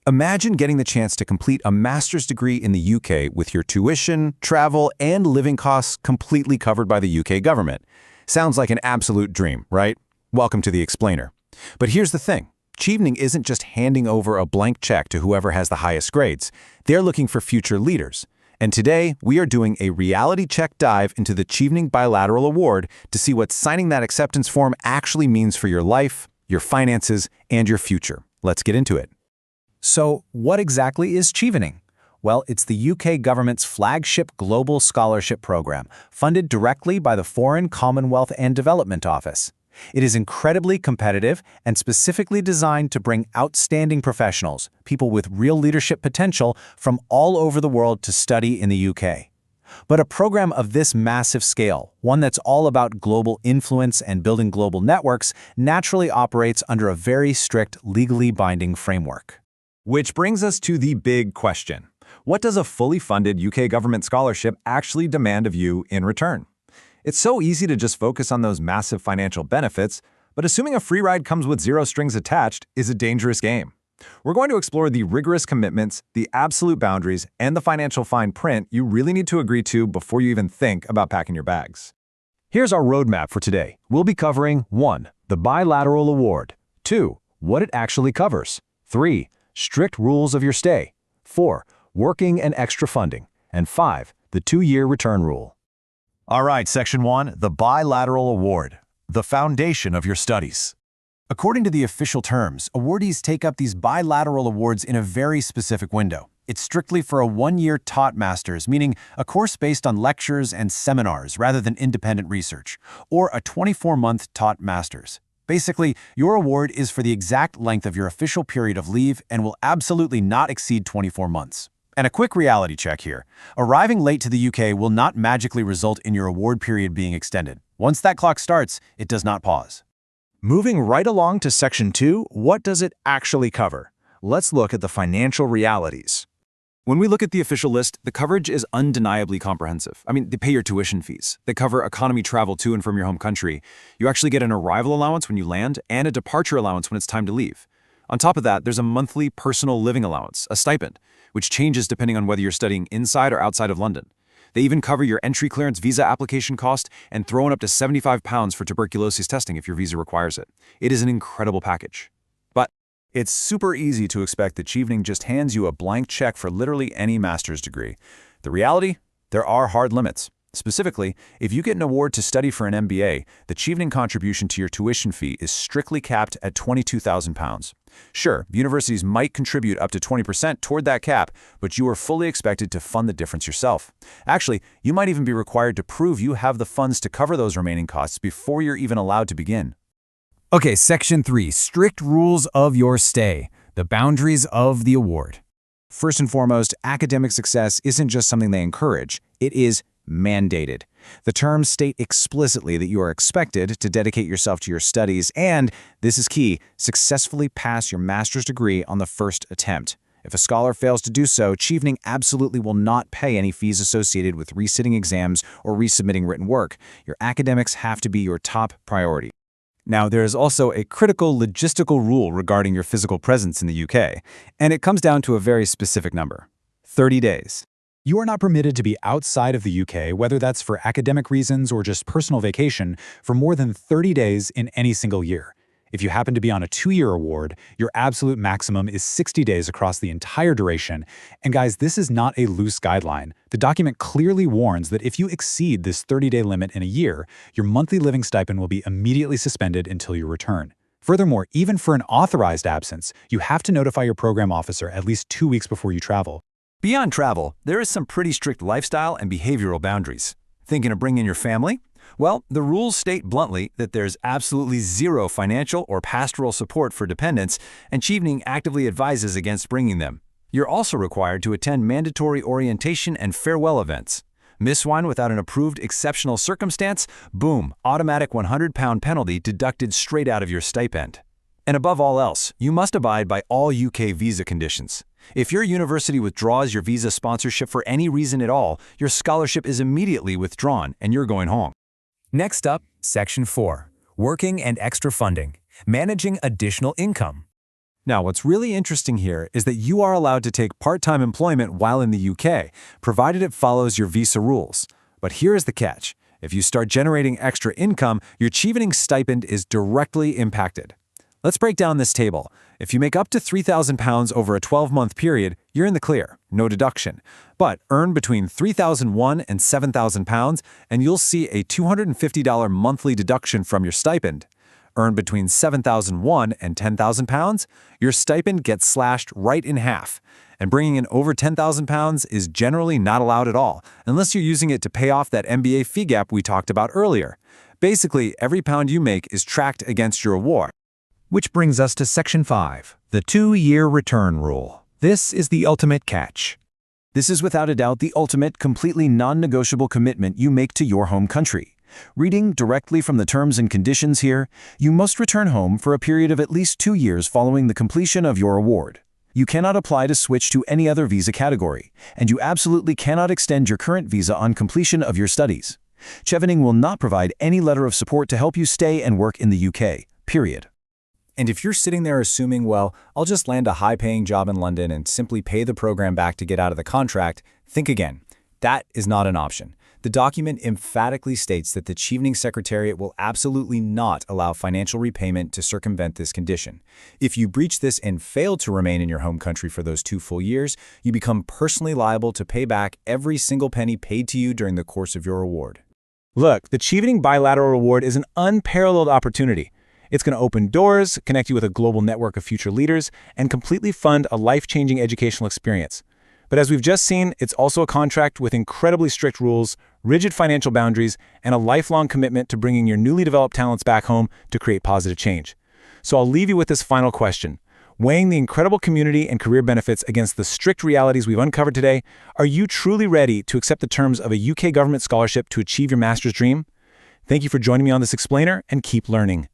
Imagine getting the chance to complete a master's degree in the UK with your tuition, travel, and living costs completely covered by the UK government. Sounds like an absolute dream, right? Welcome to the Explainer. But here's the thing. Chevening isn't just handing over a blank check to whoever has the highest grades. They're looking for future leaders. And today, we are doing a reality check dive into the Chevening Bilateral Award to see what signing that acceptance form actually means for your life, your finances, and your future. Let's get into it. So, what exactly is Chevening? Well, it's the UK government's flagship global scholarship program, funded directly by the Foreign, Commonwealth and Development Office. It is incredibly competitive and specifically designed to bring outstanding professionals, people with real leadership potential, from all over the world to study in the UK. But a program of this massive scale, one that's all about global influence and building global networks, naturally operates under a very strict, legally binding framework. Which brings us to the big question. What does a fully funded UK government scholarship actually demand of you in return? It's so easy to just focus on those massive financial benefits, but assuming a free ride comes with zero strings attached is a dangerous game. We're going to explore the rigorous commitments, the absolute boundaries, and the financial fine print you really need to agree to before you even think about packing your bags. Here's our roadmap for today. We'll be covering 1. The Bilateral Award. 2. What it actually covers. 3. Strict rules of your stay. 4. Working and extra funding. And 5. The 2-year return rule. All right, Section 1, the Bilateral Award, the foundation of your studies. According to the official terms, awardees take up these bilateral awards in a very specific window. It's strictly for a 1-year taught master's, meaning a course based on lectures and seminars rather than independent research, or a 24-month taught master's. Basically, your award is for the exact length of your official period of leave and will absolutely not exceed 24 months. And a quick reality check here. Arriving late to the UK will not magically result in your award period being extended. Once that clock starts, it does not pause. Moving right along to Section 2, what does it actually cover? Let's look at the financial realities. When we look at the official list, the coverage is undeniably comprehensive. They pay your tuition fees. They cover economy travel to and from your home country. You actually get an arrival allowance when you land and a departure allowance when it's time to leave. On top of that, there's a monthly personal living allowance, a stipend, which changes depending on whether you're studying inside or outside of London. They even cover your entry clearance visa application cost and throw in up to £75 for tuberculosis testing if your visa requires it. It is an incredible package. But it's super easy to expect that Chevening just hands you a blank check for literally any master's degree. The reality? There are hard limits. Specifically, if you get an award to study for an MBA, the Chevening contribution to your tuition fee is strictly capped at £22,000. Sure, universities might contribute up to 20% toward that cap, but you are fully expected to fund the difference yourself. Actually, you might even be required to prove you have the funds to cover those remaining costs before you're even allowed to begin. Okay, Section 3, strict rules of your stay, the boundaries of the award. First and foremost, academic success isn't just something they encourage, it is mandated. The terms state explicitly that you are expected to dedicate yourself to your studies and, this is key, successfully pass your master's degree on the first attempt. If a scholar fails to do so, Chevening absolutely will not pay any fees associated with resitting exams or resubmitting written work. Your academics have to be your top priority. Now, there is also a critical logistical rule regarding your physical presence in the UK, and it comes down to a very specific number: 30 days. You are not permitted to be outside of the UK, whether that's for academic reasons or just personal vacation, for more than 30 days in any single year. If you happen to be on a 2-year award, your absolute maximum is 60 days across the entire duration. And guys, this is not a loose guideline. The document clearly warns that if you exceed this 30-day limit in a year, your monthly living stipend will be immediately suspended until your return. Furthermore, even for an authorized absence, you have to notify your program officer at least 2 weeks before you travel. Beyond travel, there is some pretty strict lifestyle and behavioral boundaries. Thinking of bringing your family? Well, the rules state bluntly that there's absolutely zero financial or pastoral support for dependents, and Chevening actively advises against bringing them. You're also required to attend mandatory orientation and farewell events. Miss one without an approved exceptional circumstance? Boom, automatic £100 penalty deducted straight out of your stipend. And above all else, you must abide by all UK visa conditions. If your university withdraws your visa sponsorship for any reason at all, your scholarship is immediately withdrawn and you're going home. Next up, Section 4, Working and Extra Funding, Managing Additional Income. Now, what's really interesting here is that you are allowed to take part-time employment while in the UK, provided it follows your visa rules. But here is the catch. If you start generating extra income, your Chevening stipend is directly impacted. Let's break down this table. If you make up to £3,000 over a 12-month period, you're in the clear, no deduction. But earn between £3,001 and £7,000, and you'll see a $250 monthly deduction from your stipend. Earn between £7,001 and £10,000, your stipend gets slashed right in half. And bringing in over £10,000 is generally not allowed at all, unless you're using it to pay off that MBA fee gap we talked about earlier. Basically, every pound you make is tracked against your award. Which brings us to Section 5, the 2-year return rule. This is the ultimate catch. This is without a doubt the ultimate, completely non-negotiable commitment you make to your home country. Reading directly from the terms and conditions here, you must return home for a period of at least 2 years following the completion of your award. You cannot apply to switch to any other visa category, and you absolutely cannot extend your current visa on completion of your studies. Chevening will not provide any letter of support to help you stay and work in the UK, period. And if you're sitting there assuming, well, I'll just land a high-paying job in London and simply pay the program back to get out of the contract, think again. That is not an option. The document emphatically states that the Chevening Secretariat will absolutely not allow financial repayment to circumvent this condition. If you breach this and fail to remain in your home country for those 2 full years, you become personally liable to pay back every single penny paid to you during the course of your award. Look, the Chevening Bilateral Award is an unparalleled opportunity. It's going to open doors, connect you with a global network of future leaders, and completely fund a life-changing educational experience. But as we've just seen, it's also a contract with incredibly strict rules, rigid financial boundaries, and a lifelong commitment to bringing your newly developed talents back home to create positive change. So I'll leave you with this final question. Weighing the incredible community and career benefits against the strict realities we've uncovered today, are you truly ready to accept the terms of a UK government scholarship to achieve your master's dream? Thank you for joining me on this explainer, and keep learning.